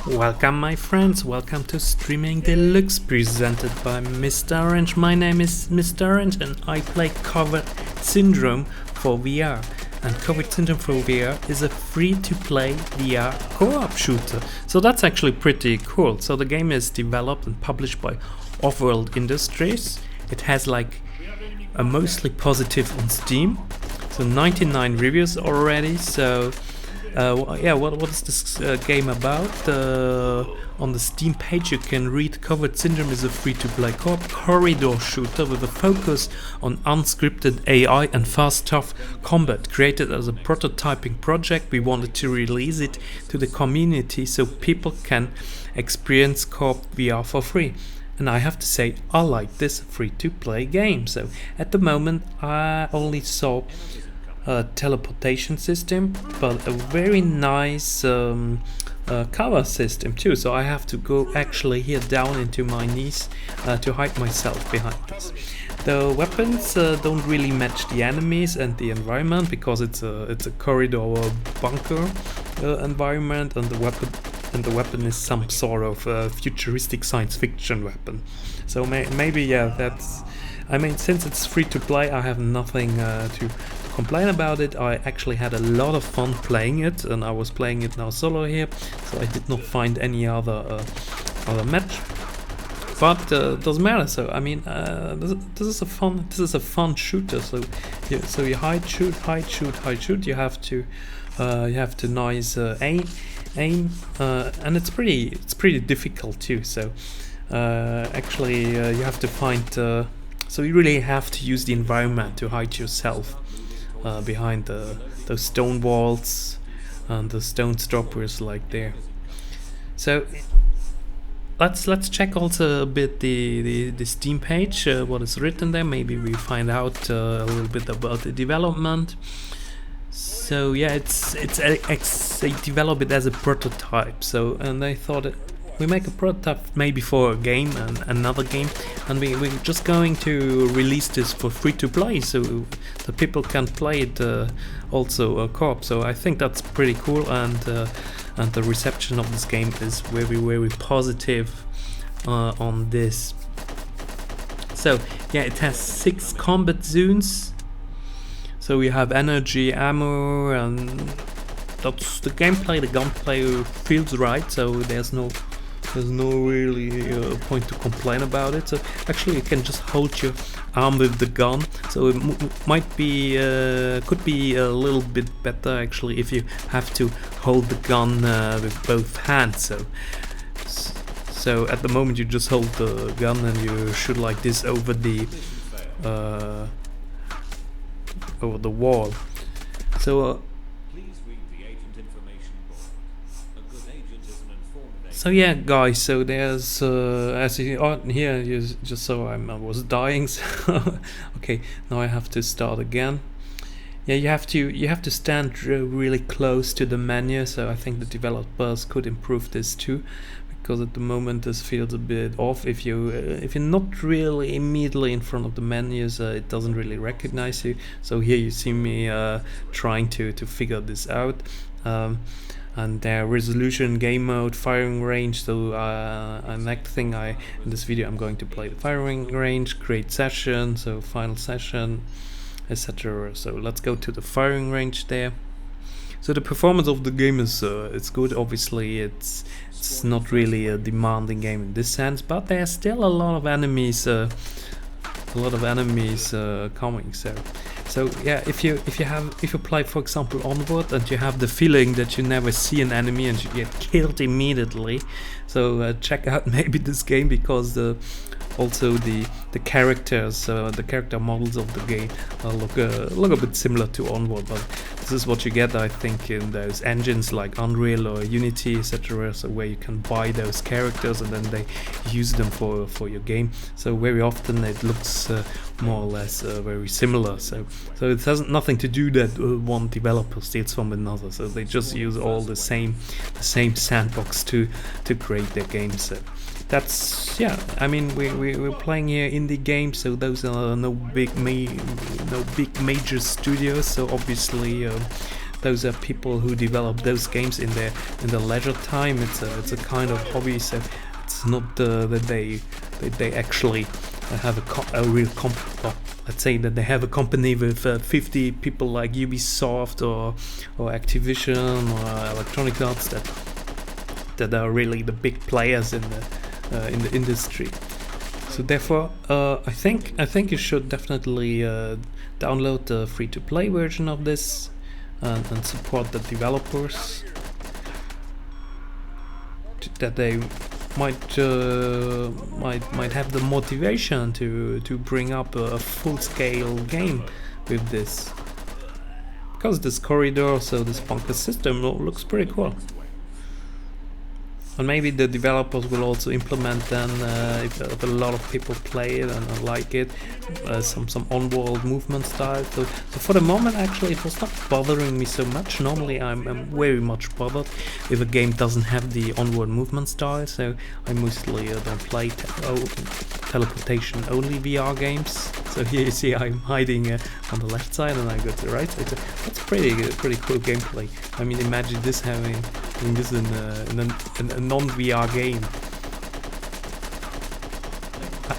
Welcome my friends, welcome to Streaming Deluxe presented by Mr. Orange. My name is Mr. Orange and I play Covert Syndrome for VR. And Covert Syndrome for VR is a free-to-play VR co-op shooter. So that's actually pretty cool. So the game is developed and published by Offworld Industries. It has like a mostly positive on Steam. So 99 reviews already. So what is this game about? On the Steam page you can read Covert Syndrome is a free-to-play co-op corridor shooter with a focus on unscripted AI and fast tough combat. Created as a prototyping project, we wanted to release it to the community so people can experience co-op VR for free. And I have to say, I like this free-to-play game. So at the moment I only saw a teleportation system, but a very nice cover system too. So I have to go actually here down into my knees to hide myself behind this. The weapons don't really match the enemies and the environment because it's a corridor bunker environment, and the weapon is some sort of futuristic science fiction weapon. So maybe that's. I mean, since it's free to play, I have nothing to complain about it. I actually had a lot of fun playing it, and I was playing it now solo here, so I did not find any other match. But doesn't matter. So I mean, this is a fun shooter. So you hide, shoot. You have to nice aim, and it's pretty difficult too. So actually, you have to find. So you really have to use the environment to hide yourself behind those stone walls and the stone stoppers like there. So let's check also a bit the Steam page, what is written there. Maybe we find out a little bit about the development. So yeah, it's they develop it as a prototype. So and they thought we make a prototype maybe for a game and another game, and we're just going to release this for free to play so the people can play it also co-op. So I think that's pretty cool, and the reception of this game is very positive on this. So yeah, it has 6 combat zones. So we have energy, ammo, and that's the gameplay. The gunplay feels right, so there's no really point to complain about it. So actually you can just hold your arm with the gun, so it could be a little bit better actually if you have to hold the gun with both hands. So at the moment you just hold the gun and you shoot like this over the wall. So so yeah guys, so there's as you here you just saw I was dying, so okay, now I have to start again. Yeah, you have to stand really close to the menu, so I think the developers could improve this too, because at the moment this feels a bit off. If you're not really immediately in front of the menus, it doesn't really recognize you. So here you see me trying to figure this out. And their resolution, game mode, firing range. So next thing in this video I'm going to play the firing range, create session, so final session, etc. So let's go to the firing range there. So the performance of the game is it's good. Obviously it's not really a demanding game in this sense, but there's still a lot of enemies coming. So yeah, if you play for example Onward and you have the feeling that you never see an enemy and you get killed immediately, so check out maybe this game, because also the characters, the character models of the game look a bit similar to Onward, but this is what you get I think in those engines like Unreal or Unity, etc. So where you can buy those characters and then they use them for your game. So very often it looks more or less very similar. So it has nothing to do that one developer steals from another. So they just use all the same sandbox to create their games. So that's, yeah, I mean we're playing here indie games, so those are no big major studios, so obviously those are people who develop those games in their leisure time. It's a kind of hobby, so it's not that they actually have a real let's say that they have a company with 50 people like Ubisoft or Activision or Electronic Arts that are really the big players in the industry. So therefore, I think you should definitely download the free-to-play version of this and support the developers, that they might have the motivation to bring up a full-scale game with this, because this corridor, so this bunker system looks pretty cool. And maybe the developers will also implement then, if a lot of people play it and like it, some on-world movement style. So for the moment, actually, it was not bothering me so much. Normally, I'm very much bothered if a game doesn't have the on-world movement style. So I mostly don't play teleportation-only VR games. So here you see I'm hiding on the left side and I go to the right side. So that's pretty cool gameplay. I mean, imagine this having this in a non-VR game.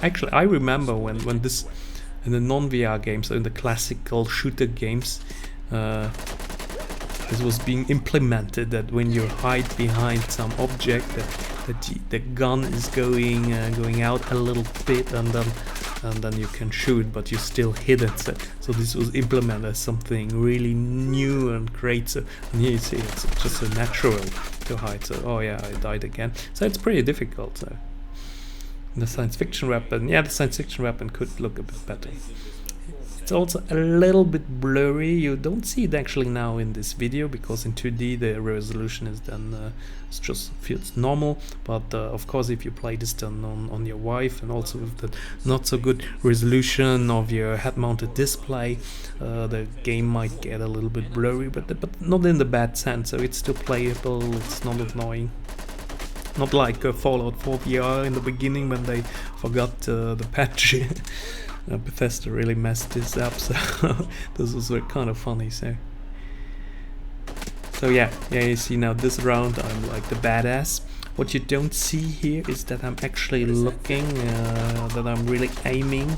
Actually, I remember when this in the non-VR games, so in the classical shooter games, this was being implemented, that when you hide behind some object, that the gun is going out a little bit, and then you can shoot, but you still hidden. So this was implemented as something really new and great. So, and here you see it's just so natural to hide. So oh yeah, I died again. So it's pretty difficult. So the science fiction weapon, yeah, the science fiction weapon could look a bit better. It's also a little bit blurry. You don't see it actually now in this video, because in 2D the resolution is then it just feels normal. But of course, if you play this then on your Vive, and also with the not so good resolution of your head-mounted display, the game might get a little bit blurry, but not in the bad sense. So it's still playable. It's not annoying. Not like Fallout 4 VR in the beginning when they forgot the patch. Bethesda really messed this up, so this was kind of funny. So yeah, you see now this round I'm like the badass. What you don't see here is that I'm actually looking, that I'm really aiming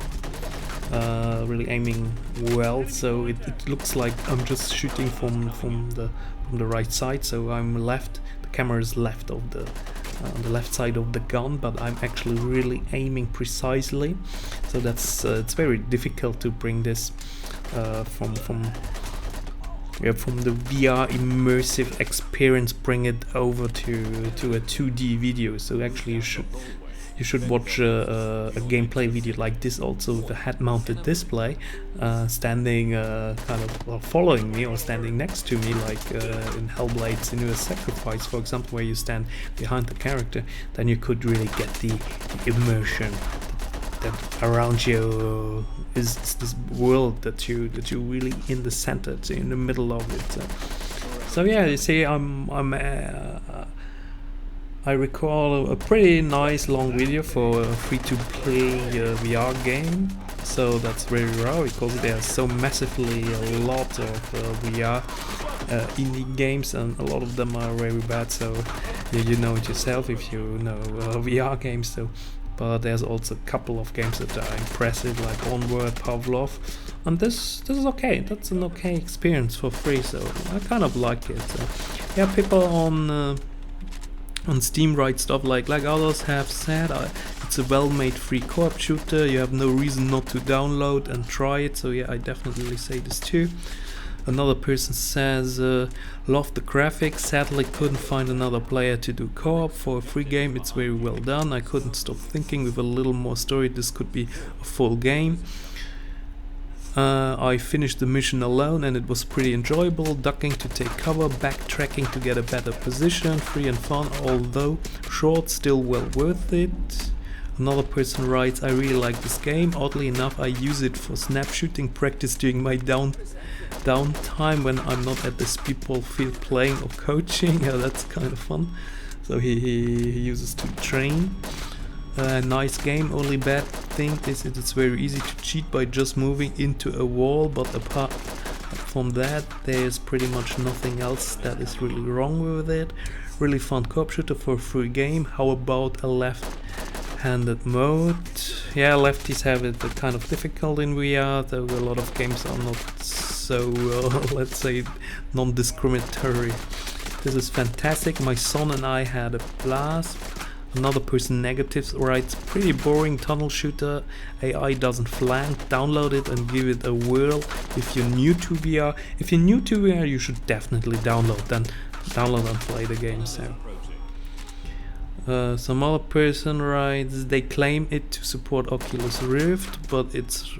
well. So it looks like I'm just shooting from the right side. So I'm left. The camera is left of the on the left side of the gun, but I'm actually really aiming precisely. So that's it's very difficult to bring this from the VR immersive experience, bring it over to a 2D video. So actually you should watch a gameplay video like this also with a head-mounted display, standing kind of following me or standing next to me, like in Hellblade: Senua's Sacrifice, for example, where you stand behind the character. Then you could really get the immersion that around you is this world that you really in the center, in the middle of it. So yeah, you see, I recall a pretty nice long video for a free-to-play VR game. So that's very rare, because there's so massively a lot of VR indie games, and a lot of them are very bad. So you know it yourself if you know VR games. So, but there's also a couple of games that are impressive, like Onward, Pavlov, and this is okay. That's an okay experience for free. So I kind of like it. So, yeah, people on Steam write stuff like others have said, it's a well-made free co-op shooter. You have no reason not to download and try it. So yeah, I definitely say this too. Another person says, love the graphics, sadly couldn't find another player to do co-op for a free game. It's very well done. I couldn't stop thinking, with a little more story this could be a full game. I finished the mission alone and it was pretty enjoyable, ducking to take cover, backtracking to get a better position, free and fun, although short, still well worth it. Another person writes, I really like this game. Oddly enough, I use it for snap shooting practice during my downtime when I'm not at this people field playing or coaching. Yeah, that's kind of fun. So he uses to train. Nice game. Only bad thing is it's very easy to cheat by just moving into a wall, but apart from that, there's pretty much nothing else that is really wrong with it. Really fun co-op shooter for a free game. How about a left-handed mode? Yeah, lefties have it kind of difficult in VR, though a lot of games are not so, let's say, non-discriminatory. This is fantastic. My son and I had a blast. Another person negatives writes, pretty boring tunnel shooter, AI doesn't flank, download it and give it a whirl if you're new to VR. If you're new to VR, you should definitely download and play the game. So some other person writes, they claim it to support Oculus Rift, but it's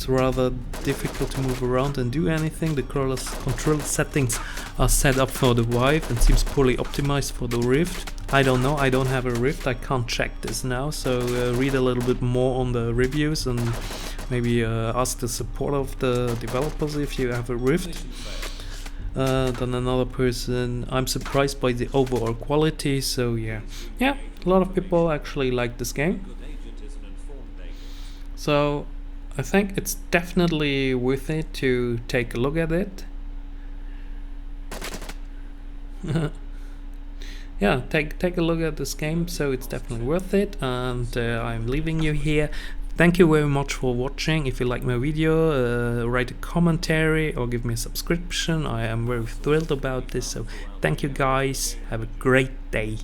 rather difficult to move around and do anything. The control settings are set up for the Vive and seems poorly optimized for the Rift. I don't know, I don't have a Rift, I can't check this now, so read a little bit more on the reviews and maybe ask the support of the developers if you have a Rift. Then another person, I'm surprised by the overall quality, so yeah, a lot of people actually like this game. So I think it's definitely worth it to take a look at it. Yeah, take a look at this game, so it's definitely worth it, and I'm leaving you here. Thank you very much for watching. If you like my video, write a commentary or give me a subscription. I am very thrilled about this, so thank you guys, have a great day.